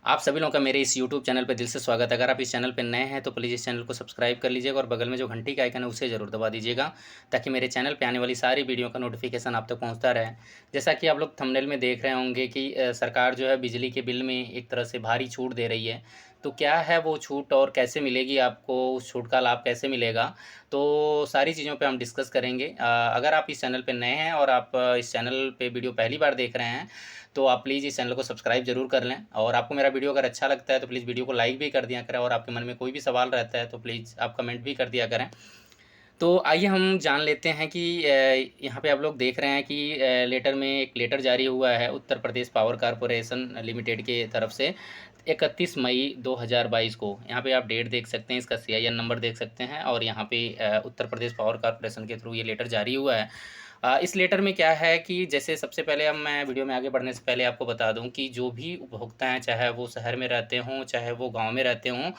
आप सभी लोगों का मेरे इस यूट्यूब चैनल पे दिल से स्वागत है। अगर आप इस चैनल पे नए हैं तो प्लीज़ इस चैनल को सब्सक्राइब कर लीजिएगा और बगल में जो घंटी का आइकन है उसे ज़रूर दबा दीजिएगा, ताकि मेरे चैनल पे आने वाली सारी वीडियो का नोटिफिकेशन आप तक पहुंचता रहे। जैसा कि आप लोग थंबनेल में देख रहे होंगे कि सरकार जो है बिजली के बिल में एक तरह से भारी छूट दे रही है। तो क्या है वो छूट और कैसे मिलेगी आपको, उस छूट का लाभ कैसे मिलेगा? तो सारी चीज़ों पे हम डिस्कस करेंगे। अगर आप इस चैनल पे नए हैं और आप इस चैनल पे वीडियो पहली बार देख रहे हैं, तो आप प्लीज़ इस चैनल को सब्सक्राइब ज़रूर कर लें। और आपको मेरा वीडियो अगर अच्छा लगता है तो प्लीज़ वीडियो को लाइक भी कर दिया करें, और आपके मन में कोई भी सवाल रहता है तो प्लीज़ आप कमेंट भी कर दिया करें। तो आइए हम जान लेते हैं कि यहाँ पे आप लोग देख रहे हैं कि लेटर में एक लेटर जारी हुआ है Uttar Pradesh power corporation limited के तरफ से 31 मई 2022 को। यहाँ पे आप डेट देख सकते हैं, इसका CIN नंबर देख सकते हैं, और यहाँ पे उत्तर प्रदेश पावर कॉरपोरेशन के थ्रू ये लेटर जारी हुआ है। इस लेटर में क्या है कि जैसे सबसे पहले अब मैं वीडियो में आगे बढ़ने से पहले आपको बता दूं कि जो भी उपभोक्ता हैं, चाहे वो शहर में रहते हों चाहे वो गांव में रहते हों,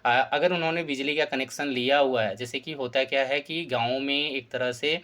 अगर उन्होंने बिजली का कनेक्शन लिया हुआ है, जैसे कि होता क्या है कि गाँव में एक तरह से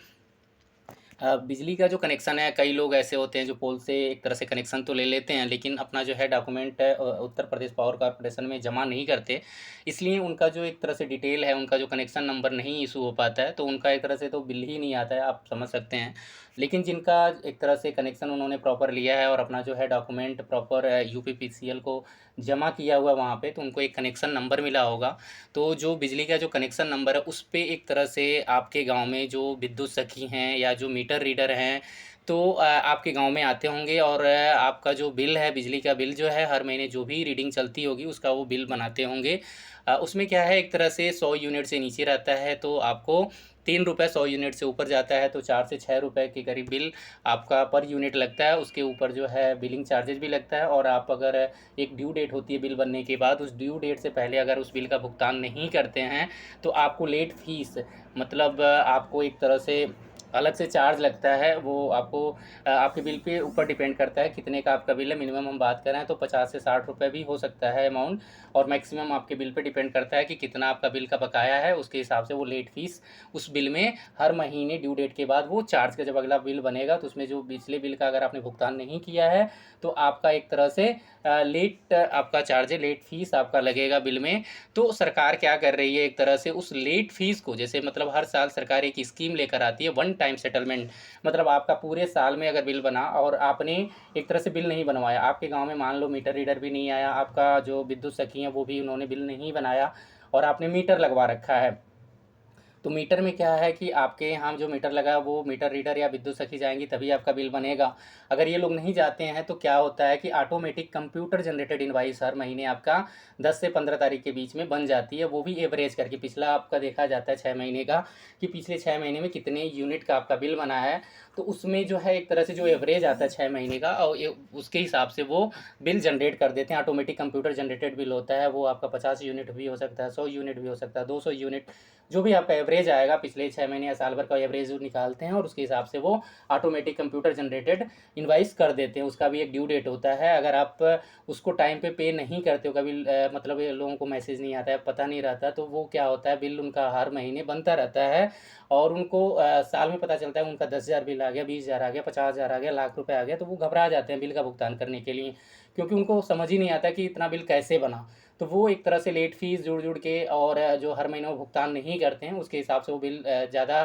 बिजली का जो कनेक्शन है, कई लोग ऐसे होते हैं जो पोल से एक तरह से कनेक्शन तो ले लेते हैं, लेकिन अपना जो है document Uttar Pradesh power corporation में जमा नहीं करते। इसलिए उनका जो एक तरह से डिटेल है, उनका जो कनेक्शन नंबर नहीं इशू हो पाता है, तो उनका एक तरह से तो बिल ही नहीं आता है, आप समझ सकते हैं। लेकिन जिनका एक तरह से कनेक्शन उन्होंने प्रॉपर लिया है और अपना जो है डॉक्यूमेंट प्रॉपर UPPCL को जमा किया हुआ वहाँ पे, तो उनको एक कनेक्शन नंबर मिला होगा। तो जो बिजली का जो कनेक्शन नंबर है उस पे एक तरह से आपके गांव में जो विद्युत सखी हैं या जो मीटर रीडर हैं, तो आपके गांव में आते होंगे, और आपका जो बिल है, बिजली का बिल जो है, हर महीने जो भी रीडिंग चलती होगी उसका वो बिल बनाते होंगे। उसमें क्या है, एक तरह से 100 यूनिट से नीचे रहता है तो आपको 3 रुपये, 100 यूनिट से ऊपर जाता है तो 4 से 6 रुपये के करीब बिल आपका पर यूनिट लगता है। उसके ऊपर जो है बिलिंग चार्जेस भी लगता है, और आप अगर एक ड्यू डेट होती है बिल बनने के बाद, उस ड्यू डेट से पहले अगर उस बिल का भुगतान नहीं करते हैं तो आपको लेट फीस, मतलब आपको एक तरह से अलग से चार्ज लगता है। वो आपको आपके बिल पे ऊपर डिपेंड करता है कितने का आपका बिल है। मिनिमम हम बात करें तो 50 से 60 रुपये भी हो सकता है अमाउंट, और मैक्सिमम आपके बिल पे डिपेंड करता है कि कितना आपका बिल का बकाया है, उसके हिसाब से वो लेट फीस उस बिल में हर महीने ड्यू डेट के बाद वो चार्ज का, जब अगला बिल बनेगा तो उसमें जो पिछले बिल का अगर आपने भुगतान नहीं किया है तो आपका एक तरह से लेट आपका चार्ज है, लेट फीस आपका लगेगा बिल में। तो सरकार क्या कर रही है, एक तरह से उस लेट फीस को, जैसे मतलब हर साल सरकार एक स्कीम लेकर आती है, वन टाइम सेटलमेंट। मतलब आपका पूरे साल में अगर बिल बना और आपने एक तरह से बिल नहीं बनवाया, आपके गांव में मान लो मीटर रीडर भी नहीं आया, आपका जो विद्युत सखी हैं वो भी उन्होंने बिल नहीं बनाया, और आपने मीटर लगवा रखा है, तो मीटर में क्या है कि आपके यहाँ जो मीटर लगा है वो मीटर रीडर या विद्युत सखी जाएंगी तभी आपका बिल बनेगा। अगर ये लोग नहीं जाते हैं तो क्या होता है कि ऑटोमेटिक कंप्यूटर जनरेटेड इनवाइस हर महीने आपका 10 से 15 तारीख के बीच में बन जाती है, वो भी एवरेज करके। पिछला आपका देखा जाता है 6 महीने का, कि पिछले 6 महीने में कितने यूनिट का आपका बिल बना है, तो उसमें जो है एक तरह से जो एवरेज आता है 6 महीने का, और उसके हिसाब से वो बिल जनरेट कर देते हैं। ऑटोमेटिक कंप्यूटर जनरेटेड बिल होता है, वो आपका 50 यूनिट भी हो सकता है, 100 यूनिट भी हो सकता है, 200 यूनिट, जो भी आपका एवरेज आएगा पिछले 6 महीने या साल भर का एवरेज निकालते हैं, और उसके हिसाब से वो ऑटोमेटिक कंप्यूटर जनरेटेड इनवाइस कर देते हैं। उसका भी एक ड्यू डेट होता है, अगर आप उसको टाइम पे नहीं करते हो, कभी मतलब ये लोगों को मैसेज नहीं आता है, पता नहीं रहता, तो वो क्या होता है, बिल उनका हर महीने बनता रहता है, और उनको साल में पता चलता है उनका 10,000 बिल आ गया, 20,000 आ गया, 50,000 आ गया, लाख रुपए आ गया, तो वो घबरा जाते हैं बिल का भुगतान करने के लिए, क्योंकि उनको समझ ही नहीं आता कि इतना बिल कैसे बना। तो वो एक तरह से लेट फीस जुड़ जुड़ के, और जो हर महीने वो भुगतान नहीं करते हैं उसके हिसाब से वो बिल ज़्यादा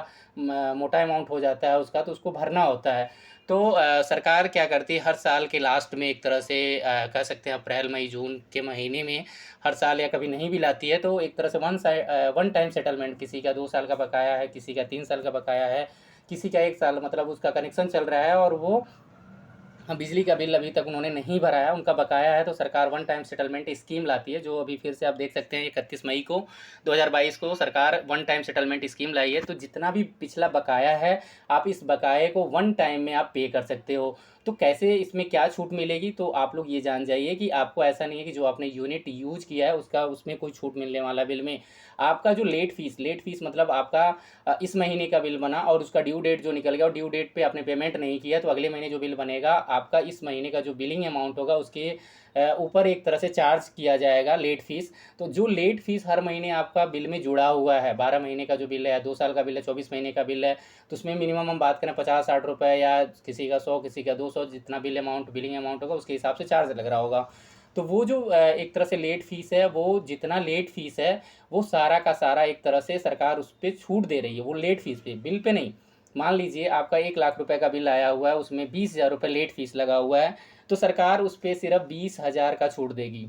मोटा अमाउंट हो जाता है उसका, तो उसको भरना होता है। तो सरकार क्या करती है, हर साल के लास्ट में एक तरह से कह सकते हैं अप्रैल मई जून के महीने में हर साल, या कभी नहीं भी लाती है, तो एक तरह से वन टाइम सेटलमेंट, किसी का 2 साल का बकाया है, किसी का 3 साल का बकाया है, किसी का 1 साल, मतलब उसका कनेक्शन चल रहा है और वो, हाँ, बिजली का बिल अभी तक उन्होंने नहीं भरा है, उनका बकाया है, तो सरकार वन टाइम सेटलमेंट स्कीम लाती है, जो अभी फिर से आप देख सकते हैं 31 मई को 2022 को सरकार वन टाइम सेटलमेंट स्कीम लाई है। तो जितना भी पिछला बकाया है, आप इस बकाये को वन टाइम में आप पे कर सकते हो। तो कैसे, इसमें क्या छूट मिलेगी, तो आप लोग ये जान जाइए कि आपको ऐसा नहीं है कि जो आपने यूनिट यूज किया है उसका उसमें कोई छूट मिलने वाला बिल में। आपका जो लेट फीस मतलब आपका इस महीने का बिल बना और उसका ड्यू डेट जो निकल गया और ड्यू डेट पे आपने पेमेंट नहीं किया, तो अगले महीने जो बिल बनेगा आपका इस महीने का जो बिलिंग अमाउंट होगा उसके ऊपर एक तरह से चार्ज किया जाएगा लेट फीस। तो जो लेट फीस हर महीने आपका बिल में जुड़ा हुआ है, 12 महीने का जो बिल है, 2 साल का बिल है, 24 महीने का बिल है, तो उसमें मिनिमम हम बात करें 50-60 रुपये, या किसी का 100, किसी का 200, जितना बिल अमाउंट बिलिंग अमाउंट होगा उसके हिसाब से चार्ज लग रहा होगा। तो वो जो एक तरह से लेट फीस है, वो जितना लेट फीस है वो सारा का सारा एक तरह से सरकार उस पर छूट दे रही है, वो लेट फीस पे, बिल पे नहीं। मान लीजिए आपका 1 लाख रुपए का बिल आया हुआ है, उसमें 20,000 रुपये लेट फीस लगा हुआ है, तो सरकार उस पर सिर्फ 20,000 का छूट देगी।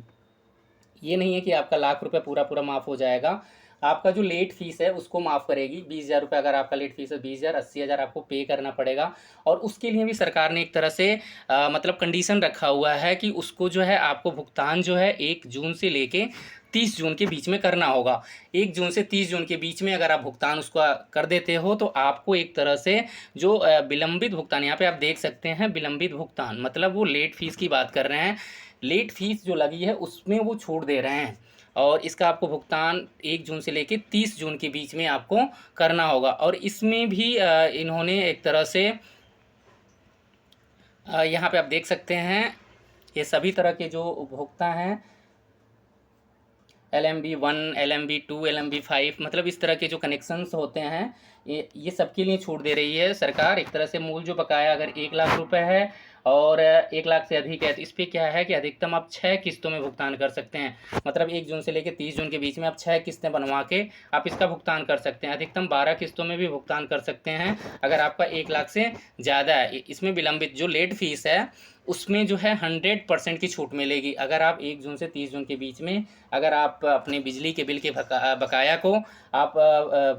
ये नहीं है कि आपका लाख रुपए पूरा पूरा माफ़ हो जाएगा, आपका जो लेट फीस है उसको माफ़ करेगी। 20,000 रुपये अगर आपका लेट फीस है, 20,000, 80,000 आपको पे करना पड़ेगा। और उसके लिए भी सरकार ने एक तरह से मतलब कंडीशन रखा हुआ है कि उसको जो है आपको भुगतान जो है 1 जून से लेके 30 जून के बीच में करना होगा। 1 जून से 30 जून के बीच में अगर आप भुगतान उसका कर देते हो तो आपको एक तरह से जो विलंबित भुगतान, यहाँ पे आप देख सकते हैं विलंबित भुगतान, मतलब वो लेट फीस की बात कर रहे हैं, लेट फीस जो लगी है उसमें वो छूट दे रहे हैं। और इसका आपको भुगतान 1 जून से लेके 30 जून के बीच में आपको करना होगा। और इसमें भी इन्होंने एक तरह से यहाँ पे आप देख सकते हैं ये सभी तरह के जो उपभोक्ता हैं, LMB1, LMB2, LMB5, मतलब इस तरह के जो कनेक्शंस होते हैं ये सबके लिए छूट दे रही है सरकार। एक तरह से मूल जो बकाया अगर 1 लाख रुपए है और 1 लाख से अधिक है तो इस पर क्या है कि अधिकतम आप 6 किस्तों में भुगतान कर सकते हैं। मतलब 1 जून से लेकर 30 जून के बीच में आप 6 किस्तें बनवा के आप इसका भुगतान कर सकते हैं। अधिकतम 12 किस्तों में भी भुगतान कर सकते हैं अगर आपका 1 लाख से ज़्यादा है। इसमें विलंबित जो लेट फीस है उसमें जो है 100% की छूट मिलेगी। अगर आप 1 जून से 30 जून के बीच में अगर आप अपने बिजली के बिल के बकाया को आप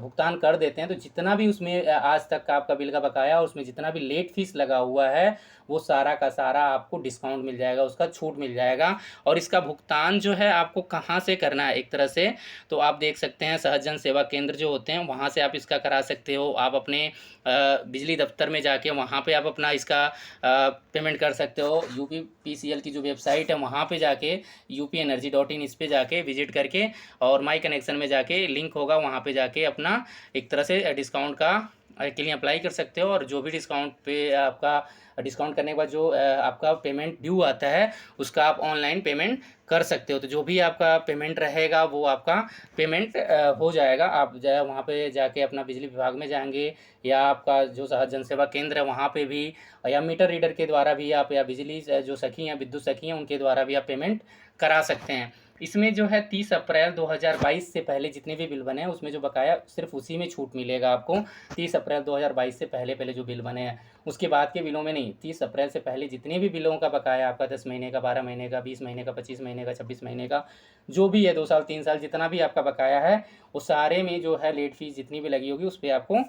भुगतान कर देते हैं तो जितना भी उसमें आज तक का आपका बिल का बकाया और उसमें जितना भी लेट फीस लगा हुआ है वो सारा का सारा आपको डिस्काउंट मिल जाएगा, उसका छूट मिल जाएगा। और इसका भुगतान जो है आपको कहाँ से करना है एक तरह से, तो आप देख सकते हैं सहज जन सेवा केंद्र जो होते हैं वहाँ से आप इसका करा सकते हो। आप अपने बिजली दफ्तर में जाके वहाँ पे आप अपना इसका पेमेंट कर सकते हो। UPPCL की जो वेबसाइट है वहाँ पे जाके upenergy.in इस पे जाके विजिट करके और माई कनेक्शन में जाके लिंक होगा वहाँ पे जाके अपना एक तरह से डिस्काउंट का के लिए अप्लाई कर सकते हो। और जो भी डिस्काउंट पे आपका डिस्काउंट करने के बाद जो आपका पेमेंट ड्यू आता है उसका आप ऑनलाइन पेमेंट कर सकते हो। तो जो भी आपका पेमेंट रहेगा वो आपका पेमेंट हो जाएगा। आप जो वहाँ पे जाके अपना बिजली विभाग में जाएंगे या आपका जो सहज जन सेवा केंद्र है वहाँ पे भी, या मीटर रीडर के द्वारा भी आप, या बिजली जो सखी हैं विद्युत सखी हैं उनके द्वारा भी आप पेमेंट करा सकते हैं। इसमें जो है 30 अप्रैल 2022 से पहले जितने भी बिल बने हैं उसमें जो बकाया सिर्फ उसी में छूट मिलेगा आपको। 30 अप्रैल 2022 से पहले पहले जो बिल बने हैं, उसके बाद के बिलों में नहीं। 30 अप्रैल से पहले जितने भी बिलों का बकाया आपका 10 महीने का, 12 महीने का, 20 महीने का, 25 महीने का, 26 महीने का, जो भी है 2 साल 3 साल जितना भी आपका बकाया है वो सारे में जो है लेट फीस जितनी भी लगी होगी उस पर आपको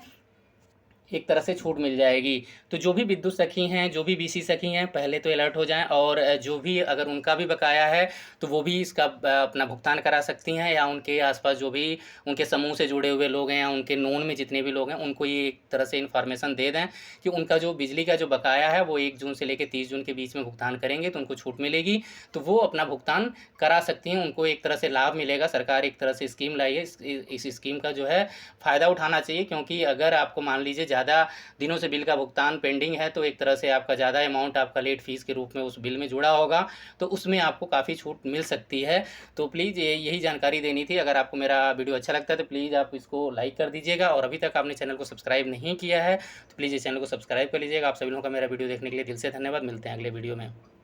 एक तरह से छूट मिल जाएगी। तो जो भी विद्युत सखी हैं, जो भी BC सखी हैं, पहले तो अलर्ट हो जाएं। और जो भी अगर उनका भी बकाया है तो वो भी इसका अपना भुगतान करा सकती हैं, या उनके आसपास जो भी उनके समूह से जुड़े हुए लोग हैं या उनके नोन में जितने भी लोग हैं उनको ये एक तरह से इन्फॉर्मेशन दे दें कि उनका जो बिजली का जो बकाया है वो 1 जून से लेकर 30 जून के बीच में भुगतान करेंगे तो उनको छूट मिलेगी। तो वो अपना भुगतान करा सकती हैं, उनको एक तरह से लाभ मिलेगा। सरकार एक तरह से स्कीम लाई है, इस स्कीम का जो है फ़ायदा उठाना चाहिए। क्योंकि अगर आपको मान लीजिए ज़्यादा दिनों से बिल का भुगतान पेंडिंग है तो एक तरह से आपका ज़्यादा अमाउंट आपका लेट फीस के रूप में उस बिल में जुड़ा होगा, तो उसमें आपको काफ़ी छूट मिल सकती है। तो प्लीज़ यही जानकारी देनी थी। अगर आपको मेरा वीडियो अच्छा लगता है तो प्लीज़ आप इसको लाइक कर दीजिएगा, और अभी तक आपने चैनल को सब्सक्राइब नहीं किया है तो प्लीज़ इस चैनल को सब्सक्राइब कर लीजिएगा। आप सभी लोगों का मेरा वीडियो देखने के लिए दिल से धन्यवाद। मिलते हैं अगले वीडियो में।